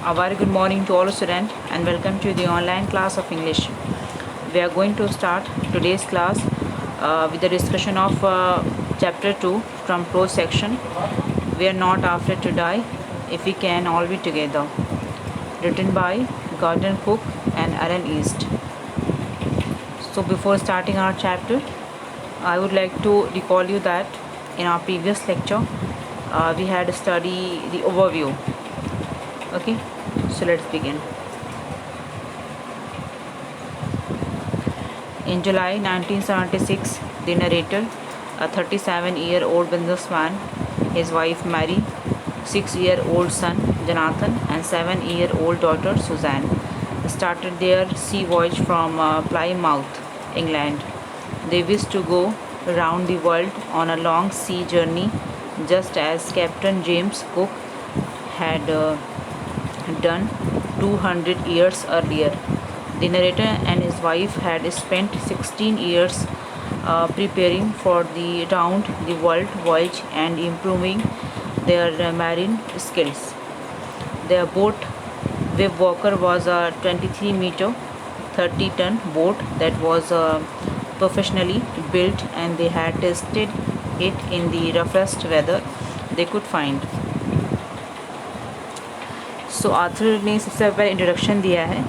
A very good morning to all students and welcome to the online class of English. We are going to start today's class with the discussion of chapter 2 from prose section. We are not afraid to die if we can all be together. Written by Gordon Cook and Alan East. So before starting our chapter, I would like to recall you that in our previous lecture we had studied the overview. Okay, so let's begin. In July 1976, the narrator, a 37-year-old businessman, his wife Mary, 6-year-old son Jonathan, and 7-year-old daughter Suzanne, started their sea voyage from Plymouth, England. They wished to go around the world on a long sea journey, just as Captain James Cook had done 200 years earlier. The narrator and his wife had spent 16 years preparing for the round the world voyage and improving their marine skills. Their boat, Wave Walker, was a 23-meter, 30-ton boat that was professionally built, and they had tested it in the roughest weather they could find. So Arthur ने सबसे पहले introduction दिया है.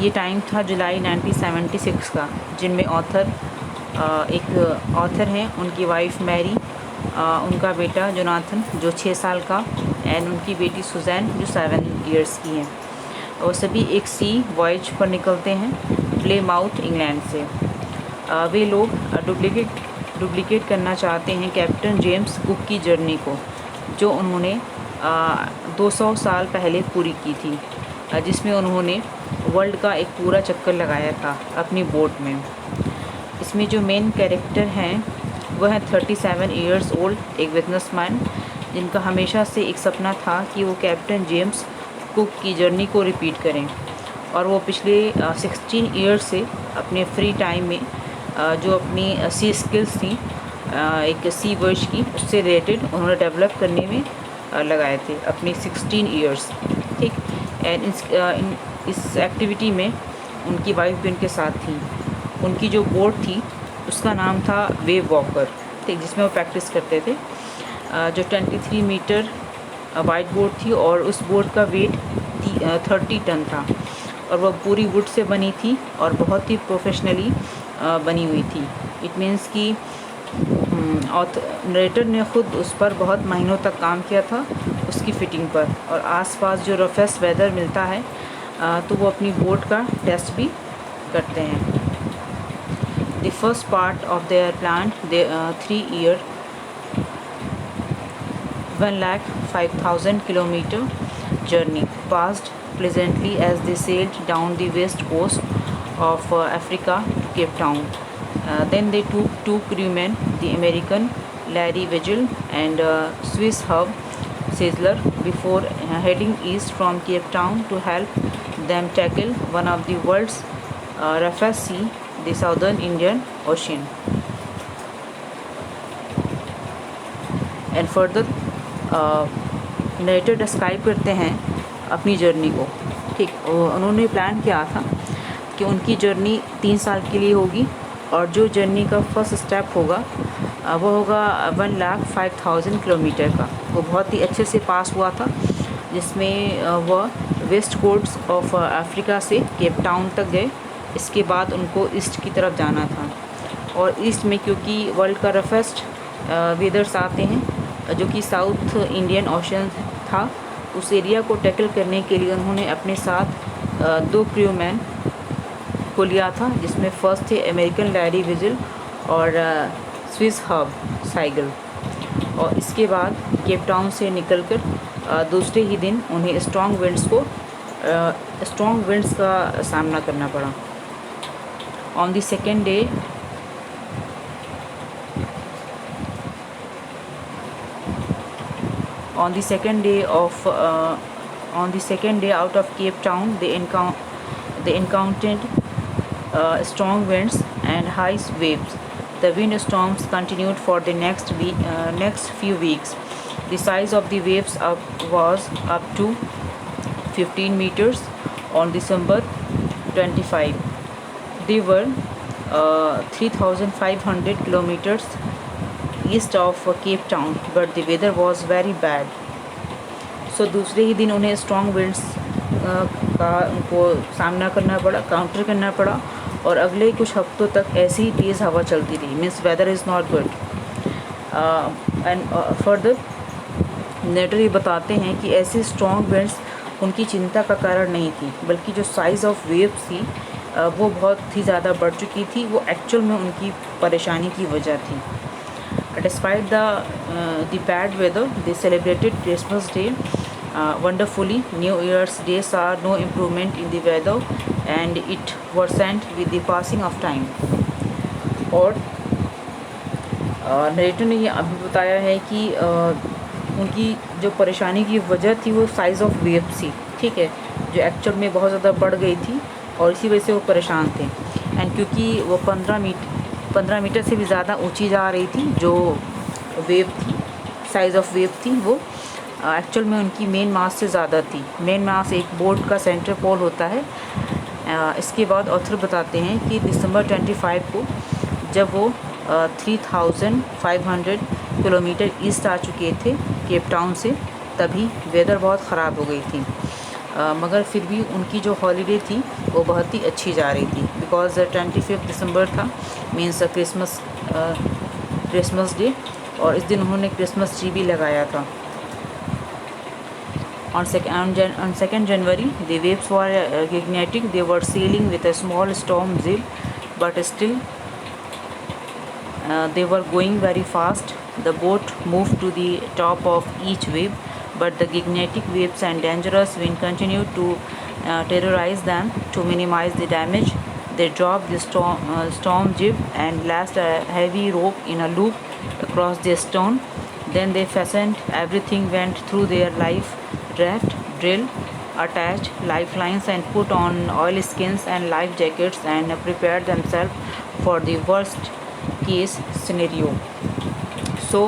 ये time था जुलाई 1976 का, जिनमें एक ऑथर हैं, उनकी वाइफ मैरी, उनका बेटा जोनाथन जो 6 साल का, एंड उनकी बेटी सुजैन जो 7 इयर्स की हैं. और सभी एक सी वॉयज पर निकलते हैं प्लेमाउथ, इंग्लैंड से. वे लोग डुप्लिकेट करना चाहते हैं कैप्टन जेम्स कुक की जर्नी को, जो उन्होंने 200 साल पहले पूरी की थी, जिसमें उन्होंने वर्ल्ड का एक पूरा चक्कर लगाया था अपनी बोट में. इसमें जो मेन कैरेक्टर हैं वह है 37 इयर्स ओल्ड एक बिजनेसमैन, जिनका हमेशा से एक सपना था कि वो कैप्टन जेम्स कुक की जर्नी को रिपीट करें. और वो पिछले 16 ईयर्स से अपने फ्री टाइम में जो अपनी सी स्किल्स थी एक सी वर्ष की, उससे रिलेटेड उन्होंने डेवलप करने में लगाए थे अपनी 16 ईयर्स. ठीक. एंड इस एक्टिविटी में उनकी वाइफ भी उनके साथ थी. उनकी जो बोट थी उसका नाम था वेव वॉकर, ठीक, जिसमें वो प्रैक्टिस करते थे. जो 23 मीटर वाइड बोट थी और उस बोट का वेट 30 टन था, और वह पूरी वुड से बनी थी और बहुत ही प्रोफेशनली बनी हुई थी. इट मीन्स कि नरेटर ने ख़ुद उस पर बहुत महीनों तक काम किया था उसकी फ़िटिंग पर, और आसपास जो रफेस्ट वेदर मिलता है तो वो अपनी बोट का टेस्ट भी करते हैं. The first part of their plan 3-year 1,05,000 kilometer journey passed pleasantly as they sailed down the west coast of Africa to Cape Town. Then they took 2 crewmen, the American Larry Vigil and Swiss Herb Sizzler, before heading east from Cape Town to help them tackle one of the world's roughest sea, the Southern Indian Ocean. And further, narrator describe करते हैं अपनी journey को. ठीक. उन्होंने plan किया था कि उनकी जर्नी 3 साल के लिए होगी, और जो जर्नी का फर्स्ट स्टेप होगा वो होगा 1,05,000 किलोमीटर का. वो बहुत ही अच्छे से पास हुआ था, जिसमें वह वेस्ट कोस्ट ऑफ अफ्रीका से केप टाउन तक गए. इसके बाद उनको ईस्ट की तरफ जाना था, और ईस्ट में क्योंकि वर्ल्ड का रफेस्ट वेदर्स आते हैं जो कि साउथ इंडियन ओशन था, उस एरिया को टैकल करने के लिए उन्होंने अपने साथ 2 क्रूमैन को लिया था, जिसमें फर्स्ट थे अमेरिकन लैरी विजिल और स्विस हर्ब साइगल. और इसके बाद केप टाउन से निकलकर दूसरे ही दिन उन्हें स्ट्रॉन्ग विंड्स का सामना करना पड़ा. On the second day out of Cape Town, they encountered strong winds and high waves. The windstorms continued for the next few weeks. The size of the waves was up to 15 meters on December 25. They were 3,500 kilometers east of Cape Town, but the weather was very bad. So दूसरे ही दिन उन्हें strong winds का उनको सामना करना पड़ा, counter करना पड़ा, और अगले कुछ हफ्तों तक ऐसी ही तेज़ हवा चलती रही. Means weather is not good. And further नेटर ये बताते हैं कि ऐसे स्ट्रॉन्ग विंड्स उनकी चिंता का कारण नहीं थी, बल्कि जो साइज़ ऑफ वेव्स थी वो बहुत ही ज़्यादा बढ़ चुकी थी. वो एक्चुअल में उनकी परेशानी की वजह थी. Despite the bad weather, they celebrated Christmas Day wonderfully. New Year's Day saw no improvement in the weather, and it worsened with the passing of time. और नरेटर ने ये अभी बताया है कि उनकी जो परेशानी की वजह थी वो साइज़ ऑफ वेव्स थी, ठीक है, जो एक्चुअल में बहुत ज़्यादा बढ़ गई थी, और इसी वजह से वो परेशान थे. एंड क्योंकि वो 15 मीटर से भी ज़्यादा ऊंची जा रही थी, जो वेव थी, साइज़ ऑफ वेव थी, वो एक्चुअल में उनकी मेन मास से ज़्यादा थी. मेन मास एक बोट का सेंटर पोल होता है. इसके बाद ऑथर बताते हैं कि दिसंबर 25 को जब वो 3,500 किलोमीटर ईस्ट आ चुके थे केप टाउन से, तभी वेदर बहुत ख़राब हो गई थी. मगर फिर भी उनकी जो हॉलीडे थी वो बहुत ही अच्छी जा रही थी, बिकॉज़ 25 दिसंबर था, मीन्स क्रिसमस डे, और इस दिन उन्होंने क्रिसमस ट्री भी लगाया था. On 2nd January, the waves were gigantic. They were sailing with a small storm zip, but still they were going very fast. The boat moved to the top of each wave, but the gigantic waves and dangerous wind continued to terrorize them. To minimize the damage, they dropped the storm jib and lashed a heavy rope in a loop across the stern. Then they fastened everything, went through their life raft, drill, attached lifelines, and put on oilskins and life jackets, and prepared themselves for the worst case scenario. So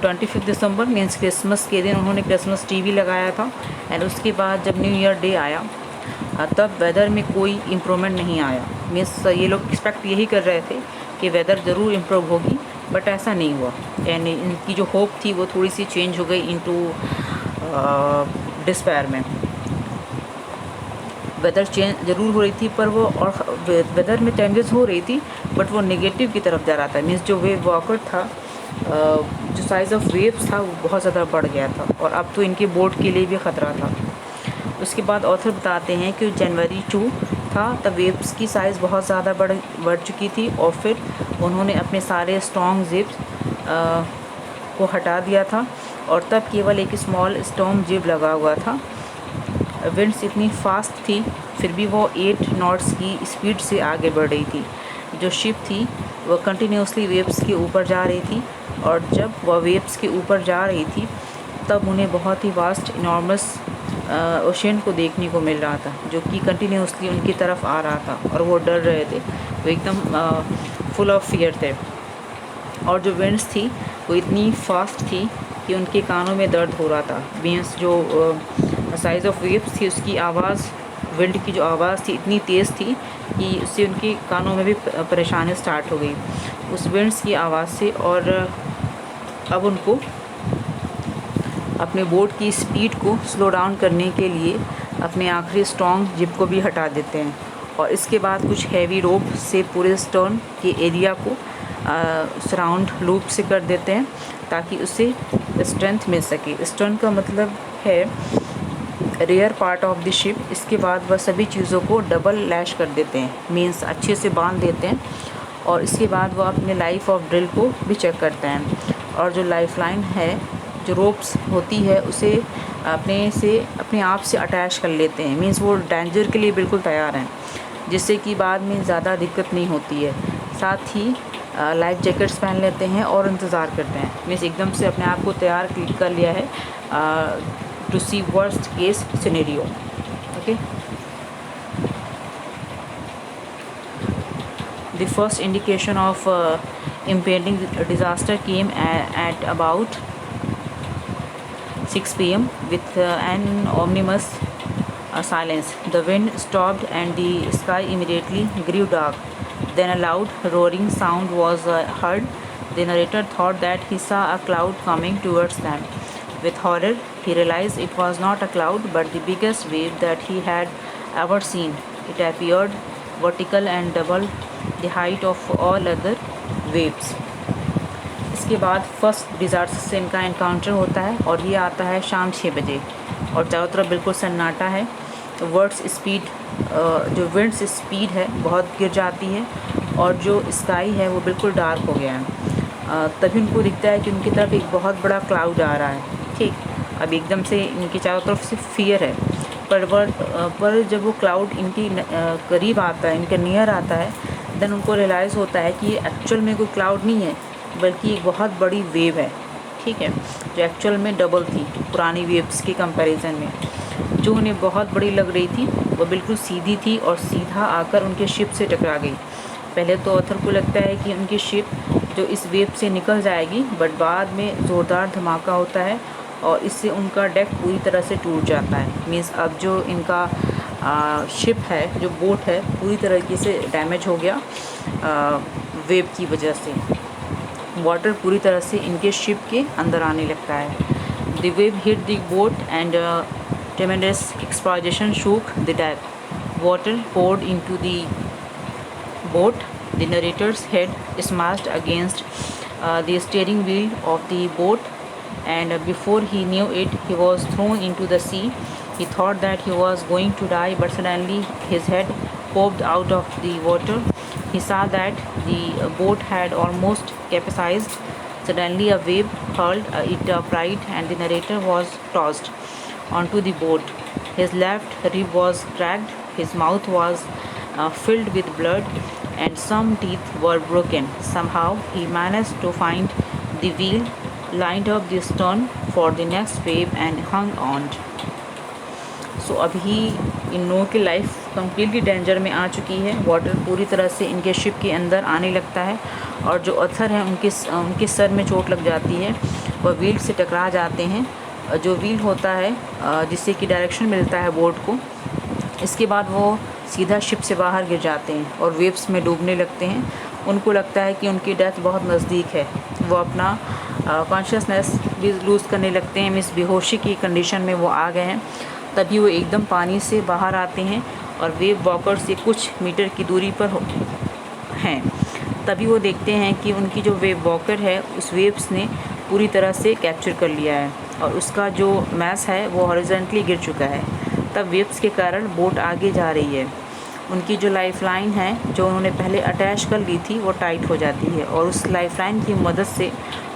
25 December means Christmas के दिन उन्होंने Christmas tree भी लगाया था. And उसके बाद जब new year day आया तब वेदर में कोई इम्प्रूवमेंट नहीं आया. मीन्स ये लोग एक्सपेक्ट यही कर रहे थे कि वेदर ज़रूर इम्प्रूव होगी, बट ऐसा नहीं हुआ. यानी इनकी जो होप थी वो थोड़ी सी चेंज हो गई इनटू डिस्पेयर में. वेदर चेंज ज़रूर हो रही थी, पर वो और वेदर में चेंजेस हो रही थी, बट वो नेगेटिव की तरफ जा रहा था. मीन्स जो वेव वॉकर था, जो साइज़ ऑफ वेव्स था वो बहुत ज़्यादा बढ़ गया था, और अब तो इनके बोट के लिए भी ख़तरा था. उसके बाद ऑथर बताते हैं कि जनवरी 2 था, तब वेव्स की साइज़ बहुत ज़्यादा बढ़ चुकी थी, और फिर उन्होंने अपने सारे स्ट्रॉन्ग जिप्स को हटा दिया था, और तब केवल एक स्मॉल स्टॉर्म जिब लगा हुआ था. विंड्स इतनी फास्ट थी, फिर भी वो 8 नॉट्स की स्पीड से आगे बढ़ रही थी. जो शिप थी वह कंटिन्यूसली वेव्स के ऊपर जा रही थी, और जब वह वेव्स के ऊपर जा रही थी तब उन्हें बहुत ही वास्ट इनॉर्मस ओशन को देखने को मिल रहा था, जो कि कंटिन्यूसली उनकी तरफ आ रहा था, और वो डर रहे थे. वो एकदम फुल ऑफ फियर थे. और जो विंड्स थी वो इतनी फास्ट थी कि उनके कानों में दर्द हो रहा था. मीन्स जो साइज़ ऑफ वेव्स थी उसकी आवाज़, विंड की जो आवाज़ थी इतनी तेज़ थी कि उससे उनके कानों में भी परेशानी स्टार्ट हो गई उस विंड्स की आवाज़ से. और अब उनको अपने बोट की स्पीड को स्लो डाउन करने के लिए अपने आखिरी स्ट्रॉन्ग जिप को भी हटा देते हैं, और इसके बाद कुछ हैवी रोप से पूरे स्टर्न के एरिया को सराउंड लूप से कर देते हैं, ताकि उसे स्ट्रेंथ मिल सके. स्टर्न का मतलब है rear part of the ship. इसके बाद वह सभी चीज़ों को डबल लैश कर देते हैं, मीन्स अच्छे से बांध देते हैं, और इसके बाद वह अपने लाइफ ऑफ ड्रिल को भी चेक करते हैं. और जो लाइफ लाइन है, जो रोप्स होती है, उसे अपने आप से अटैच कर लेते हैं. मीन्स वो डेंजर के लिए बिल्कुल तैयार हैं, जिससे कि बाद में ज़्यादा दिक्कत नहीं होती है. साथ ही लाइफ जैकेट्स पहन लेते हैं और इंतज़ार करते हैं. मीन्स एकदम से अपने आप को तैयार कर लिया है to see worst case scenario. Okay, the first indication of impending disaster came at about 6 p.m. with an ominous silence. The wind stopped and the sky immediately grew dark. Then a loud roaring sound was heard. The narrator thought that he saw a cloud coming towards them. With horror, he realized it was not a cloud but the biggest wave that he had ever seen. It appeared vertical and double the height of all other waves. इसके बाद first disaster से इनका encounter होता है और ये आता है शाम 6 बजे और चारों तरफ बिल्कुल सन्नाटा है। जो विंड्स स्पीड है बहुत गिर जाती है और जो स्काई है वो बिल्कुल डार्क हो गया है। तभी उनको दिखता है कि उनकी तरफ एक बहुत बड़ा क्लाउड आ रहा है। ठीक, अब एकदम से इनके चारों तरफ से फियर है, पर जब वो क्लाउड इनकी करीब आता है, इनके नियर आता है, देन उनको रियलाइज़ होता है कि ये एक्चुअल में कोई क्लाउड नहीं है बल्कि एक बहुत बड़ी वेव है। ठीक है, जो एक्चुअल में डबल थी पुरानी वेव्स के कंपैरिजन में। जो उन्हें बहुत बड़ी लग रही थी वो बिल्कुल सीधी थी और सीधा आकर उनके शिप से टकरा गई। पहले तो ऑथर को लगता है कि उनकी शिप जो इस वेव से निकल जाएगी, बट बाद में ज़ोरदार धमाका होता है और इससे उनका डेक पूरी तरह से टूट जाता है। मीन्स अब जो इनका शिप है, जो बोट है, पूरी तरीके से डैमेज हो गया वेव की वजह से। वाटर पूरी तरह से इनके शिप के अंदर आने लगता है। The wave hit the boat and tremendous explosion shook the deck. Water poured into the boat. The narrator's head smashed against the steering wheel of the boat, and before he knew it, he was thrown into the sea. He thought that he was going to die, but suddenly his head popped out of the water. He saw that the boat had almost capsized. Suddenly, a wave hurled it upright, and the narrator was tossed onto the boat. His left rib was cracked, his mouth was filled with blood, and some teeth were broken. Somehow he managed to find the wheel, lined up the stern for the next wave, and hung on. So अभी इन लोगों की life completely danger में आ चुकी है। Water पूरी तरह से इनके शिप के अंदर आने लगता है और जो ऑथर हैं उनके सर में चोट लग जाती है। वह व्हील से टकरा जाते हैं। जो व्हील होता है जिससे कि डायरेक्शन मिलता है बोट को, इसके बाद वो सीधा शिप से बाहर गिर जाते हैं और वेव्स में डूबने लगते हैं। उनको लगता है कि उनकी डेथ बहुत नज़दीक है। वो अपना कॉन्शियसनेस भी लूज़ करने लगते हैं। मीन्स बेहोशी की कंडीशन में वो आ गए हैं। तभी वो एकदम पानी से बाहर आते हैं और वेव वॉकर से कुछ मीटर की दूरी पर हैं। तभी वो देखते हैं कि उनकी जो वेव वॉकर है उस वेव्स ने पूरी तरह से कैप्चर कर लिया है और उसका जो मैस है वो हॉरिजॉन्टली गिर चुका है। तब वेव्स के कारण बोट आगे जा रही है। उनकी जो लाइफलाइन है जो उन्होंने पहले अटैच कर ली थी वो टाइट हो जाती है और उस लाइफलाइन की मदद से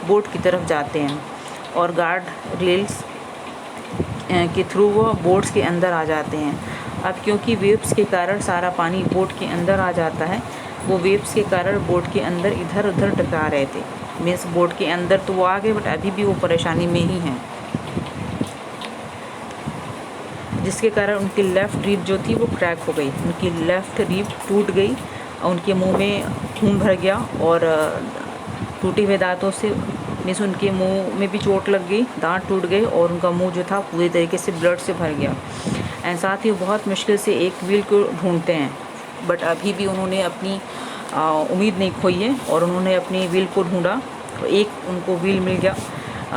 बोट की तरफ जाते हैं और गार्ड रेल्स के थ्रू वो बोट्स के अंदर आ जाते हैं। अब क्योंकि वेव्स के कारण सारा पानी बोट के अंदर आ जाता है, वो वेव्स के कारण बोट के अंदर इधर उधर टकरा रहे थे। मीन्स बोट के अंदर तो वो आ गए बट अभी भी वो परेशानी में ही हैं, जिसके कारण उनकी लेफ़्ट रिब जो थी वो क्रैक हो गई। उनकी लेफ़्ट रिब टूट गई और उनके मुंह में खून भर गया और टूटे हुए दांतों से मीन्स उनके मुंह में भी चोट लग गई, दांत टूट गए और उनका मुंह जो था पूरी तरीके से ब्लड से भर गया। एंड साथ ही बहुत मुश्किल से एक व्हील को ढूंढते हैं बट अभी भी उन्होंने अपनी उम्मीद नहीं खोई है और उन्होंने अपनी व्हील को ढूंढा। एक उनको व्हील मिल गया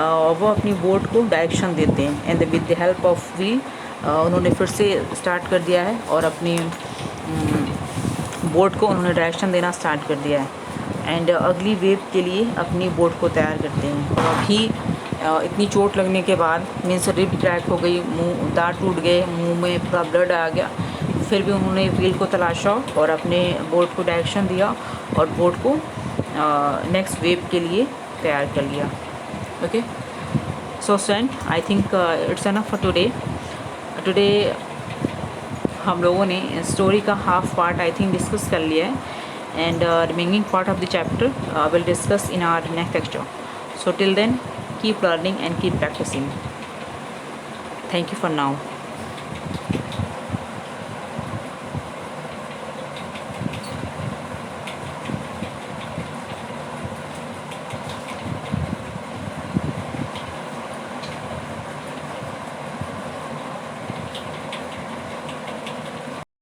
और वो अपनी बोट को डायरेक्शन देते हैं and with the help of wheel उन्होंने फिर से स्टार्ट कर दिया है और अपनी बोट को उन्होंने डायरेक्शन देना स्टार्ट कर दिया है एंड अगली वेव के लिए अपनी बोट को तैयार करते हैं। और अभी इतनी चोट लगने के बाद मीन्स रिब क्रैक हो गई, मुंह दांत टूट गए, मुंह में पूरा ब्लड आ गया, फिर भी उन्होंने व्हील को तलाशा और अपने बोट को डायरेक्शन दिया और बोट को नेक्स्ट वेव के लिए तैयार कर लिया। Okay, so student, I think it's enough for today हम लोगों ने स्टोरी का half part I think discuss कर लिया है and remaining part of the chapter we'll discuss in our next lecture. So till then, keep learning and keep practicing. Thank you for now.